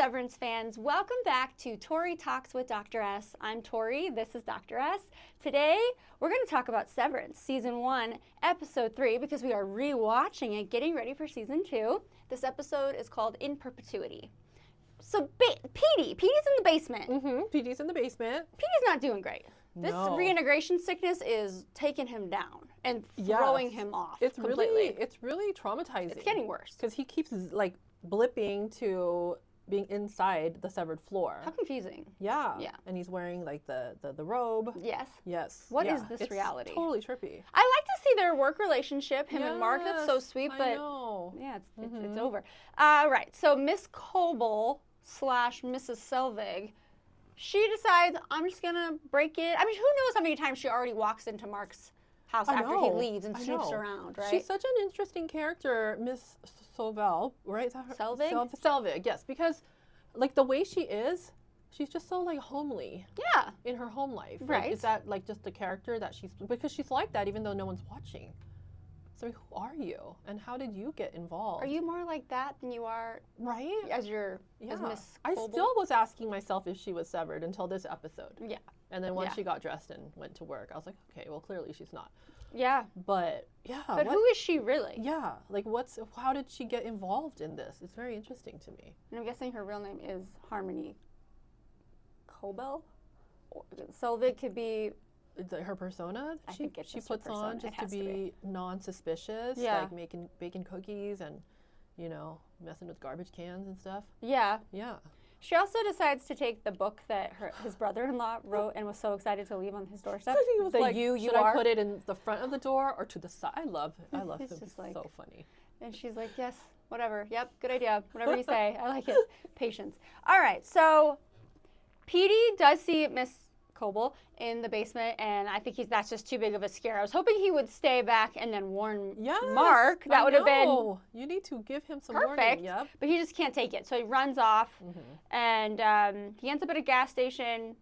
Severance fans, welcome back to Tori Talks with Dr. S. I'm Tori, this is Dr. S. Today, we're going to talk about Severance, Season 1, Episode 3, because we are re-watching it, getting ready for Season 2. This episode is called In Perpetuity. So, Petey's in the basement. Petey's in the basement. Petey's not doing great. This reintegration sickness is taking him down and throwing him off completely. It's really traumatizing. It's getting worse. Because he keeps, like, blipping to being inside the severed floor. How confusing. Yeah. And he's wearing like the robe. Yes. What is this reality? Totally trippy. I like to see their work relationship, him and Mark. That's so sweet, but I know. yeah, it's over. Right. So Miss Coble / Mrs. Selvig, she decides, I'm just gonna break it. I mean, who knows how many times she already walks into Mark's house after he leaves and snoops around, right? She's such an interesting character, Miss Sovel, right? Is that her? Selvig? Selvig, yes. Because, like, the way she is, she's just so, like, homely. Yeah. In her home life. Right. Like, is that, like, just the character that she's... Because she's like that even though no one's watching. So, who are you? And how did you get involved? Are you more like that than you are... Right? As Miss Coble? I still was asking myself if she was severed until this episode. Yeah. And then once she got dressed and went to work, I was like, okay, well, clearly she's not. Yeah. But, yeah. But who is she really? Yeah. Like, how did she get involved in this? It's very interesting to me. And I'm guessing her real name is Harmony Coble? Selvig could be... Her persona I think it's she puts on just to be non-suspicious, like baking cookies and, you know, messing with garbage cans and stuff. Yeah. Yeah. She also decides to take the book that his brother-in-law wrote and was so excited to leave on his doorstep. He was like, should I put it in the front of the door or to the side? I love him. It's just like, so funny. And she's like, yes, whatever. Yep, good idea. Whatever you say. I like it. Patience. All right, so Petey does see Miss Coble in the basement, and I think that's just too big of a scare. I was hoping he would stay back and then warn Mark. That would have been You need to give him some perfect. Warning. Yep. But he just can't take it, so he runs off, and he ends up at a gas station.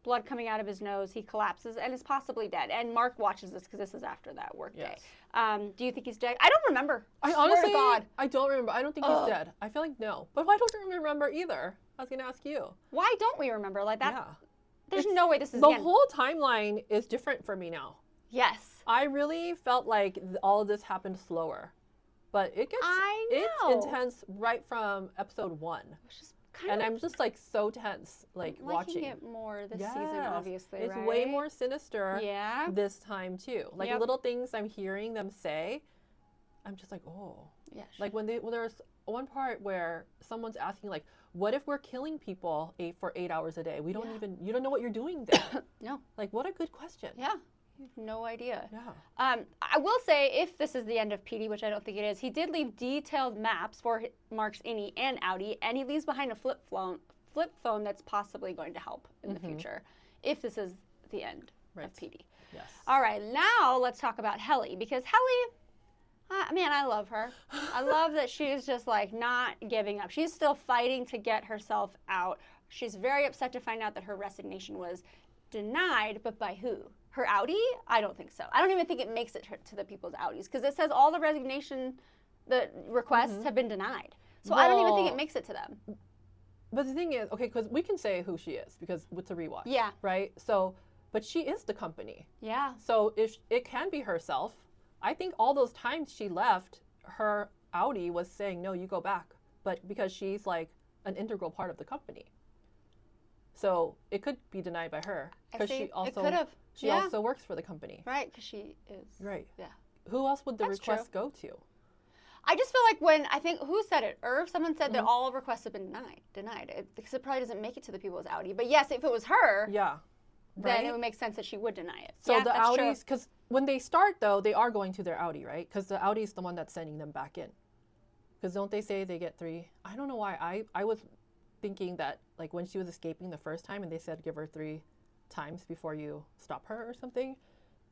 Blood coming out of his nose. He collapses and is possibly dead. And Mark watches this because this is after that work day. Do you think he's dead? I don't remember. I honestly, I don't remember. I don't think he's dead. I feel like no. But I don't remember either. I was going to ask you. Why don't we remember? Like that. Yeah. There's no way this is the whole timeline is different for me now. Yes. I really felt like all of this happened slower. But it gets it's intense right from episode 1. And I'm just like so tense, like watching it more this season, obviously. It's way more sinister this time too. Like little things I'm hearing them say, I'm just like, oh. Yeah. Like when there's one part where someone's asking like, what if we're killing people for 8 hours a day? We don't you don't know what you're doing there. No. Like what a good question. Yeah. You have no idea. Yeah. I will say, if this is the end of Petey, which I don't think it is, he did leave detailed maps for Mark's innie and outie, and he leaves behind a flip phone that's possibly going to help in the future, if this is the end of Petey. Yes. All right, now let's talk about Helly, because Helly, man, I love her. I love that she's just like not giving up. She's still fighting to get herself out. She's very upset to find out that her resignation was denied, but by who? Her outie? I don't think so. I don't even think it makes it to the people's outies, because it says all the resignation, the requests have been denied. So I don't even think it makes it to them. But the thing is, okay, because we can say who she is because it's a rewatch. Yeah. Right? So, but she is the company. Yeah. So if it can be herself, I think all those times she left, her outie was saying, no, you go back. But because she's like an integral part of the company. So it could be denied by her. Because she also also works for the company. Right, because she is. Right. Yeah. Who else would the request go to? I just feel like who said it? Irv? Someone said that all requests have been denied. Because it probably doesn't make it to the people's outie. But yes, if it was her, then it would make sense that she would deny it. So the outies, because when they start though, they are going to their outie, right? Because the outie is the one that's sending them back in. Because don't they say they get 3? I don't know why. I was thinking that like when she was escaping the first time and they said give her 3 times before you stop her or something,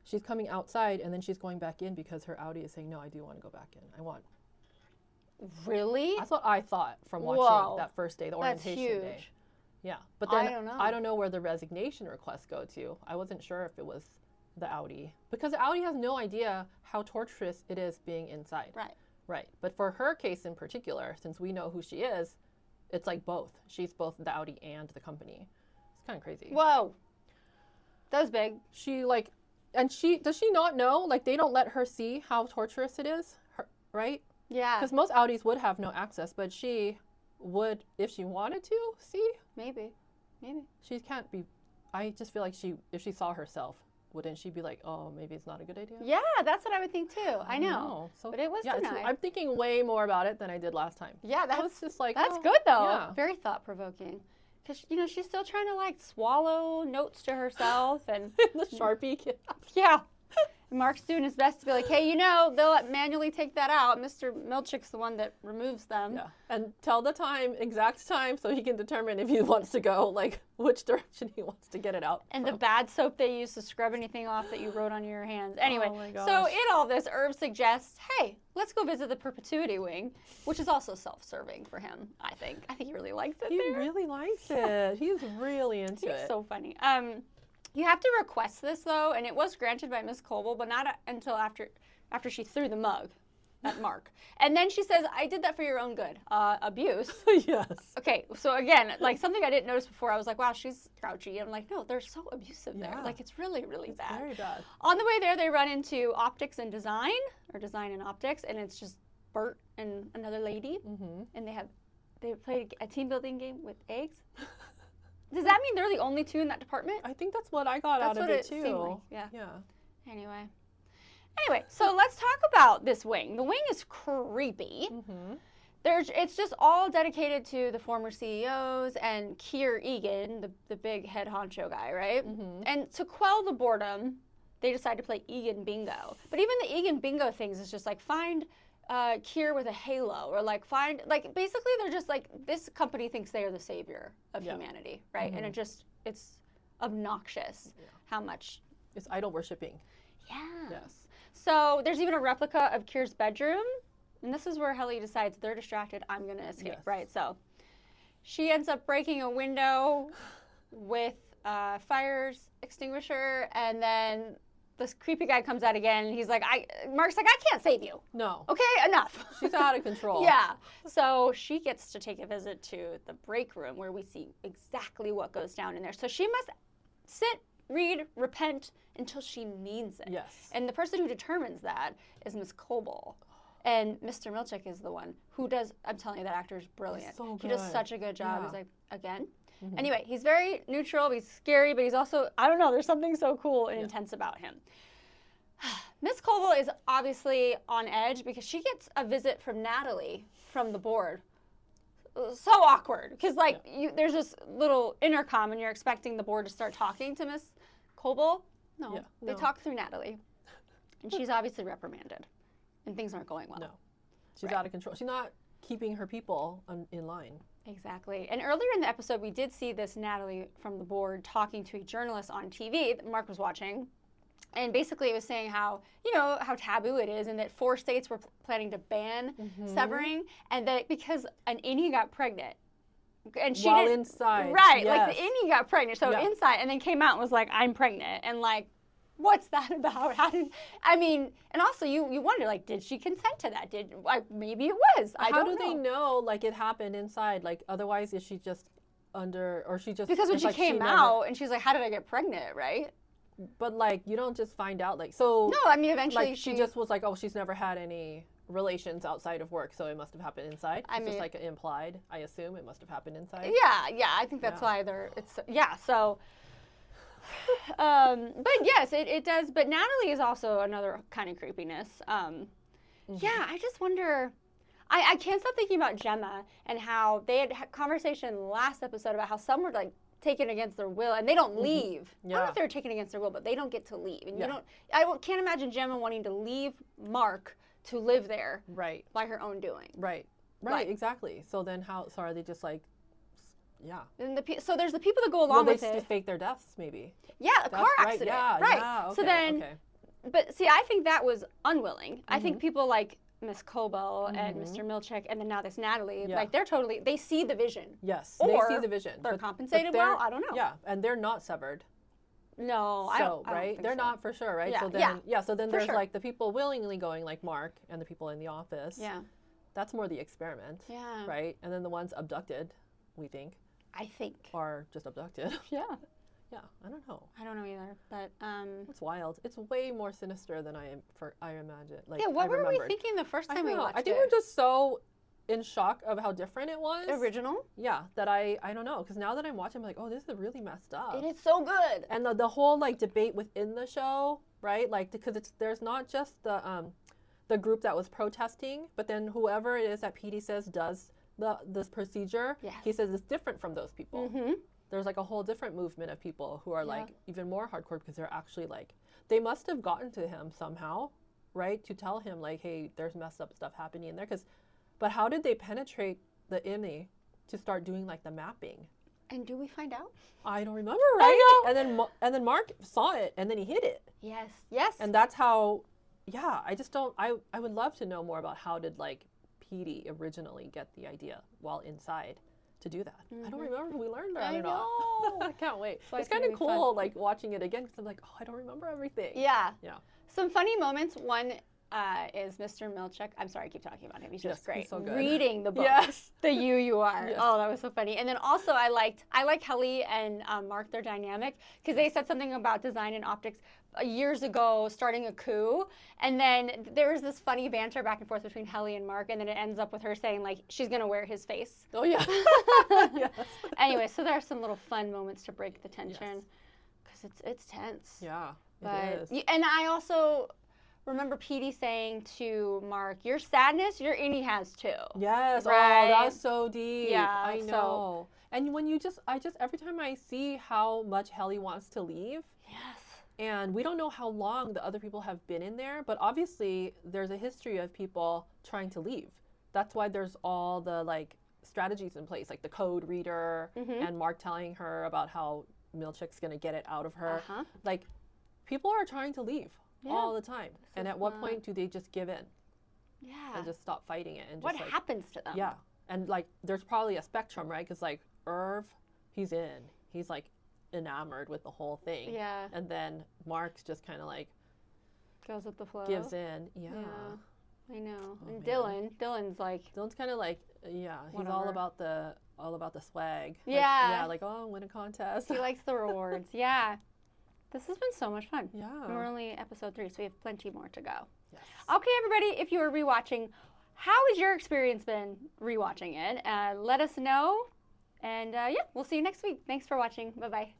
she's coming outside and then she's going back in because her outie is saying, no, I do want to go back in. I want. Really? That's what I thought from watching that first day, the orientation day. Yeah, but then I don't know where the resignation requests go to. I wasn't sure if it was the outie, because the outie has no idea how torturous it is being inside. Right. Right. But for her case in particular, since we know who she is, it's like both. She's both the Audi and the company. It's kind of crazy. Whoa. That was big. She like, and does she not know? Like they don't let her see how torturous it is, right? Yeah. Because most Audis would have no access, but she would, if she wanted to, see. Maybe. She can't be. I just feel like if she saw herself, wouldn't she be like, oh, maybe it's not a good idea? Yeah, that's what I would think too. I know. So, but it was denied. I'm thinking way more about it than I did last time. Yeah, It's just like, that's oh, good though. Yeah. Very thought provoking. Because she's still trying to like swallow notes to herself and the Sharpie kid. yeah. Mark's doing his best to be like, hey, they'll manually take that out. Mr. Milchick's the one that removes them. Yeah, and tell the exact time, so he can determine if he wants to go, like, which direction he wants to get it out. And the bad soap they use to scrub anything off that you wrote on your hands. Anyway, oh my gosh. so in all this, Irv suggests, hey, let's go visit the perpetuity wing, which is also self-serving for him, I think. I think he really likes it He there. really likes it. He's really into it. He's so funny. You have to request this, though, and it was granted by Miss Coble, but not until after she threw the mug at Mark. And then she says, I did that for your own good. Abuse. Yes. Okay, so again, like something I didn't notice before, I was like, wow, she's grouchy. I'm like, no, they're so abusive there. Yeah. Like, it's really, really bad. Very bad. On the way there, they run into optics and design, or design and optics, and it's just Bert and another lady. Mm-hmm. And they played a team building game with eggs. Does that mean they're the only two in that department? I think that's what I got out of it, too. Seemed like. Yeah. Yeah. Anyway, so let's talk about this wing. The wing is creepy. Mm-hmm. It's just all dedicated to the former CEOs and Keir Egan, the big head honcho guy, right? Mm-hmm. And to quell the boredom, they decide to play Egan Bingo. But even the Egan Bingo things is just like find Keir with a halo, or like basically they're just like, this company thinks they are the savior of humanity, right? Mm-hmm. And it's obnoxious how much. It's idol worshipping. Yeah. Yes. So there's even a replica of Keir's bedroom, and this is where Helly decides they're distracted, I'm going to escape, right? So she ends up breaking a window with a fire extinguisher, and then this creepy guy comes out again, and he's like, Mark's like, I can't save you. No. Okay, enough. She's out of control. Yeah. So she gets to take a visit to the break room where we see exactly what goes down in there. So she must sit, read, repent until she needs it. Yes. And the person who determines that is Miss Coble. And Mr. Milchick is the one who does, I'm telling you, that actor is brilliant. He's so He does good. such a good job. Yeah. He's like, again? Mm-hmm. Anyway, he's very neutral, but he's scary, but he's also, I don't know, there's something so cool and intense about him. Miss Coble is obviously on edge because she gets a visit from Natalie from the board. So awkward, because there's this little intercom and you're expecting the board to start talking to Miss Coble. No, they talk through Natalie. And she's obviously reprimanded. And things aren't going well. No. She's out of control. She's not keeping her people in line. Exactly. And earlier in the episode, we did see this Natalie from the board talking to a journalist on TV that Mark was watching. And basically it was saying how taboo it is, and that 4 states were planning to ban severing, and that because an innie got pregnant. And she While didn't, inside. Right. Yes. Like the innie got pregnant. So inside, and then came out and was like, I'm pregnant. And like, what's that about? And also you wonder, like, did she consent to that? Maybe it was. I don't know. How do they know, like, it happened inside? Like, otherwise, is she just Because when she came out, and she's like, how did I get pregnant, right? But, like, you don't just find out, like, so. No, eventually like, she just was like, oh, she's never had any relations outside of work, so it must have happened inside. It's just, like, implied, I assume it must have happened inside. Yeah, I think that's why so. But yes, it does. But Natalie is also another kind of creepiness. Yeah, I just wonder. I can't stop thinking about Gemma and how they had conversation last episode about how some were like taken against their will and they don't leave. I don't know if they were taken against their will, but they don't get to leave. And can't imagine Gemma wanting to leave Mark to live there. Right. By her own doing. Right. Right. Exactly. So then so are they just like? Yeah. And so there's the people that go along with it. They fake their deaths, maybe. Yeah, a car accident. Right. Yeah, okay, so then, but see, I think that was unwilling. I think people like Miss Coble and Mr. Milchick, and then now this Natalie, like they see the vision. Yes, or they see the vision. They're compensated well. I don't know. Yeah, and they're not severed. No, I don't think they're not for sure, right? Yeah. So then there's like the people willingly going, like Mark, and the people in the office. Yeah. That's more the experiment. Yeah. Right? And then the ones abducted. we think, I think. are just abducted. Yeah. Yeah, I don't know. I don't know either, but It's wild. It's way more sinister than I imagine. Like, yeah. What I were we remembered. thinking the first I time we don't know. watched I think it? we're just so in shock of how different it was. Original. Yeah, that I don't know, because now that I'm watching, I'm like, oh, this is really messed up. It is so good. And the whole like debate within the show, right? Like, because there's not just the group that was protesting, but then whoever it is that PD says does this procedure, Yes. he says it's different from those people. Mm-hmm. There's like a whole different movement of people who are Yeah. like even more hardcore, because they're actually like, they must have gotten to him somehow, right? To tell him like, hey, there's messed up stuff happening in there. But how did they penetrate the IME to start doing like the mapping? And do we find out? I don't remember, right? And then Mark saw it and then he hid it. Yes. Yes. And that's how, yeah, I just don't, I would love to know more about how did like PD originally get the idea while inside to do that. I don't remember if we learned that I or not. know. I can't wait. So It's it's kind gonna of be cool fun. like watching it again, because I'm like, oh, I don't remember everything. Yeah. Yeah. Some funny moments. One is Mr. Milchek. I'm sorry, I keep talking about him. He's Yes, just great. he's so good. Reading the book. Yes. The you are. Yes. Oh, that was so funny. And then also I like Helly and Mark, their dynamic, because they said something about design and optics years ago, starting a coup. And then there was this funny banter back and forth between Helly and Mark, and then it ends up with her saying like she's gonna wear his face. Oh yeah. Yes. Anyway, so there are some little fun moments to break the tension, because it's tense. Yeah. But It is. and I also remember Petey saying to Mark, "Your sadness, your innie has too." Yes. Right? Oh, that was so deep. Yeah, I so- know. And when I just every time I see how much Helly wants to leave, Yes. and we don't know how long the other people have been in there, but obviously there's a history of people trying to leave. That's why there's all the like strategies in place, like the code reader Mhm. and Mark telling her about how Milchek's gonna get it out of her. Uh-huh. Like, people are trying to leave Yeah. all the time. And is at what not- point do they just give in Yeah. and just stop fighting it? And What just, like, happens to them? yeah. And like, there's probably a spectrum, right? Because like Irv, he's in. He's like enamored with the whole thing. Yeah. And then Mark's just kind of like Goes with the flow. gives in. Yeah. Yeah. I know. Oh, and man. Dylan's like, Dylan's kind of like, yeah, he's all Whatever. about the swag. Like, Yeah. yeah, like, oh, win a contest. he likes the rewards. Yeah. This has been so much fun. Yeah. And we're only episode 3, so we have plenty more to go. Yes. Okay, everybody, if you are rewatching, how has your experience been rewatching it? Let us know. And yeah, we'll see you next week. Thanks for watching. Bye-bye.